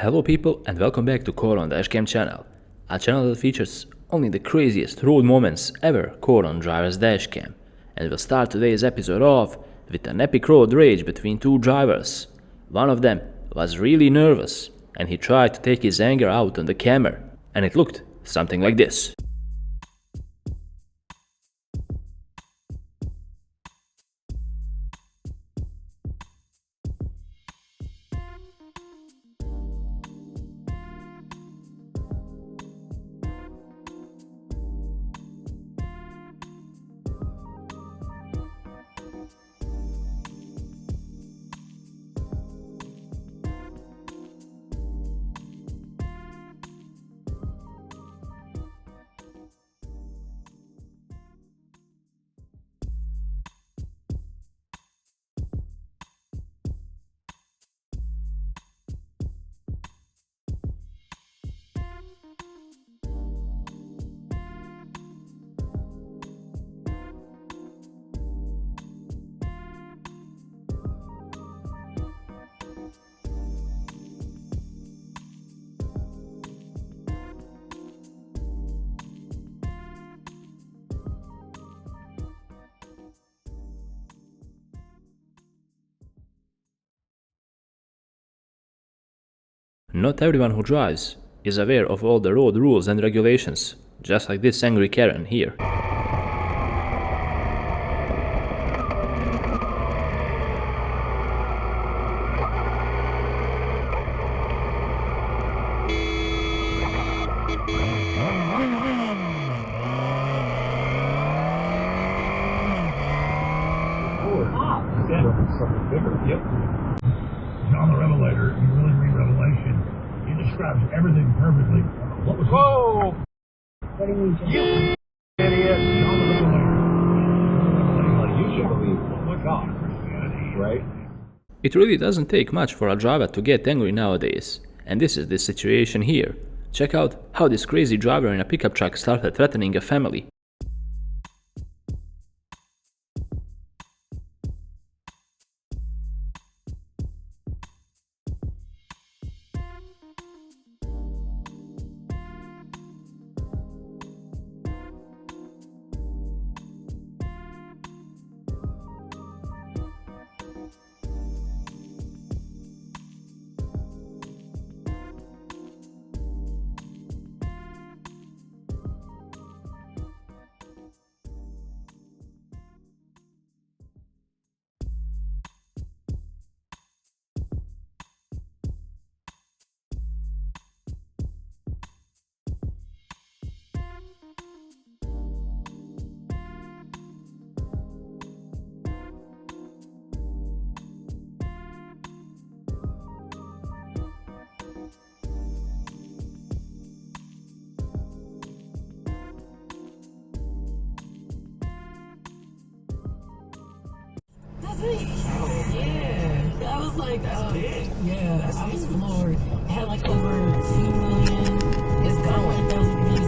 Hello people and welcome back to Caught on DashCam channel, a channel that features only the craziest road moments ever caught on driver's dashcam. And we'll start today's episode off with an epic road rage between two drivers. One of them was really nervous and he tried to take his anger out on the camera, and it looked something like this. Not everyone who drives is aware of all the road rules and regulations, just like this angry Karen here. Something bigger. Yep. John the Revelator, you really read Revelation. He describes everything perfectly. What was Whoa! What do you mean, John? You idiot! John the Revelator. Like you should believe. What God? Christianity. Right? It really doesn't take much for a driver to get angry nowadays, and this is the situation here. Check out how this crazy driver in a pickup truck started threatening a family. Yeah, I was like, yeah, I was floored. It had like over 2 million. It's going.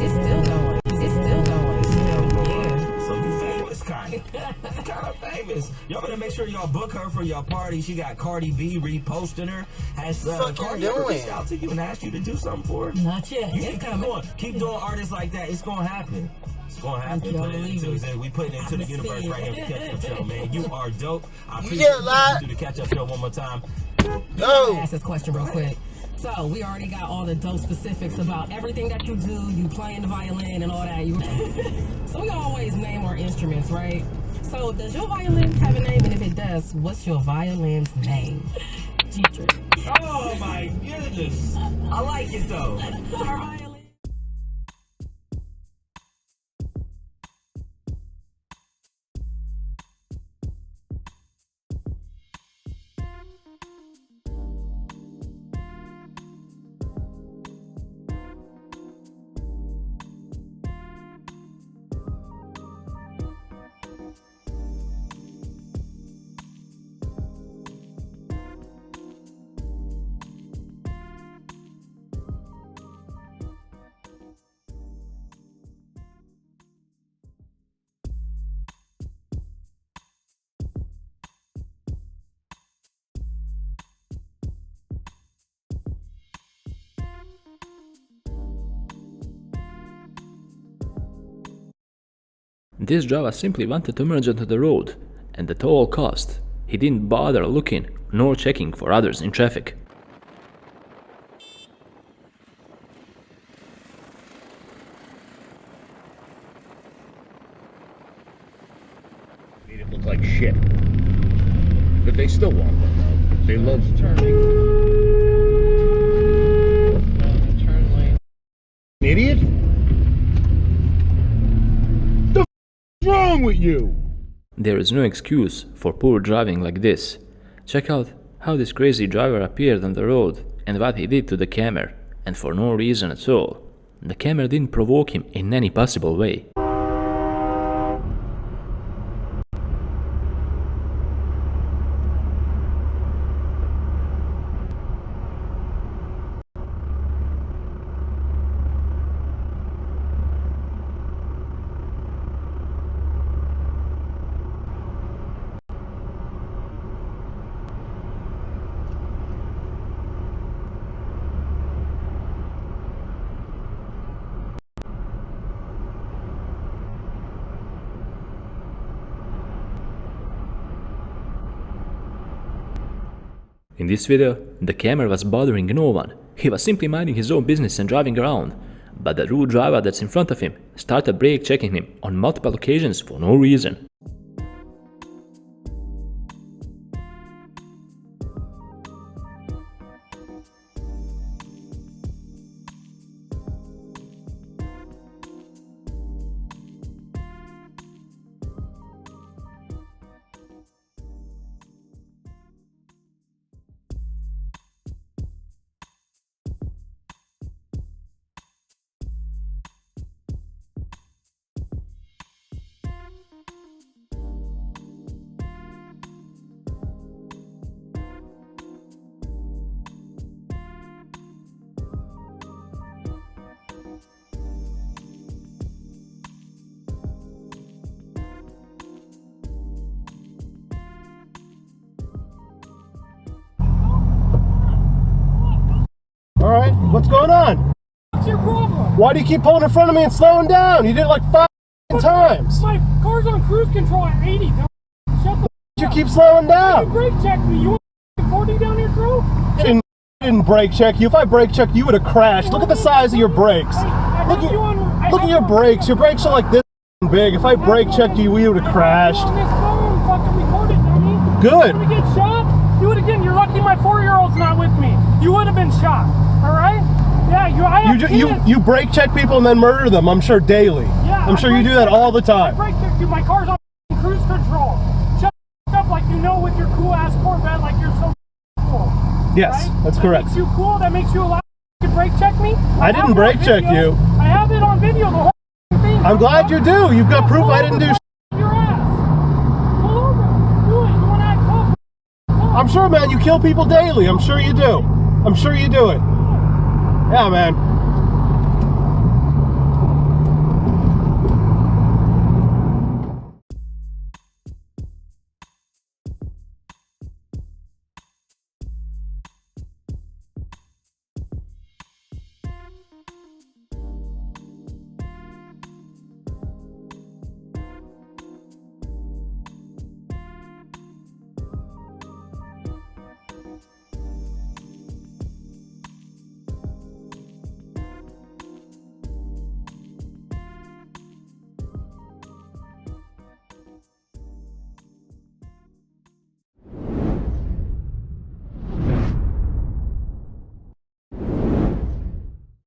It's still going. It's still going. Yeah. So you famous, kind of famous. Y'all better make sure y'all book her for your party. She got Cardi B reposting her. Has Cardi ever reached out to you and asked you to do something for her? Not yet. You It's keep coming. going. Keep doing artists like that. It's gonna happen. It's gonna happen. Y'all Put it believe into, it. we put it into the universe right here at the Catch Up Show, man. You are dope. I appreciate Yeah, you do the Catch Up Show one more time. No. Ask this question real quick. So we already got all the dope specifics about everything that you do. You playing the violin and all that. So we always name our instruments, right? So does your violin have a name? And if it does, what's your violin's name? Teacher. Oh my goodness. I like it though. Our violin. This driver simply wanted to merge onto the road, and at all cost, he didn't bother looking nor checking for others in traffic. Made it look like shit. But they still want one though. They love turning. Turn lane. Idiot? The f is wrong with you? There is no excuse for poor driving like this. Check out how this crazy driver appeared on the road and what he did to the camera, and for no reason at all. The camera didn't provoke him in any possible way. In this video, the camera was bothering no one. He was simply minding his own business and driving around. But the rude driver that's in front of him started brake checking him on multiple occasions for no reason. Alright, what's going on? What's your problem? Why do you keep pulling in front of me and slowing down? You did it like 5 times. My car's on cruise control at 80. Shut the You keep slowing You down. brake check me. You want 40 down here, bro? Didn't brake check you. If I brake checked you, would have crashed. Look at the size of your brakes. Look at your brakes. Your brakes are like this big. If I brake checked you, we would have crashed. On this phone, fucking record it, dummy. Good. You want to get shot? Do it again. You're lucky my 4-year-old's not with me. You would have been shot. All right? Yeah, I have You brake check people and then murder them, I'm sure, daily. Yeah, I'm sure you do that all the I time. brake checked you. My car's on cruise control. Shut the up like you know with your cool ass Corvette, like you're so cool. Yes, right? that's correct. That makes you cool. That makes you allowed to brake check me. I didn't brake check you. I have it on video. The whole thing. I'm glad you do. You've got proof I didn't do Your ass. Pull over. Do it. You want to act tough? I'm sure, man, you kill people daily. I'm sure you do. I'm sure you do it. Yeah, man.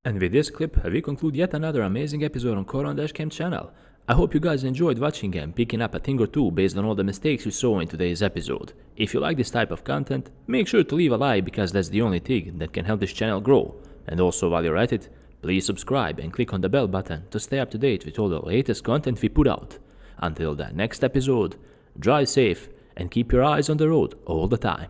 And with this clip, we conclude yet another amazing episode on Koron DashCam channel. I hope you guys enjoyed watching and picking up a thing or two based on all the mistakes you saw in today's episode. If you like this type of content, make sure to leave a like because that's the only thing that can help this channel grow. And also while you're at it, please subscribe and click on the bell button to stay up to date with all the latest content we put out. Until the next episode, drive safe and keep your eyes on the road all the time.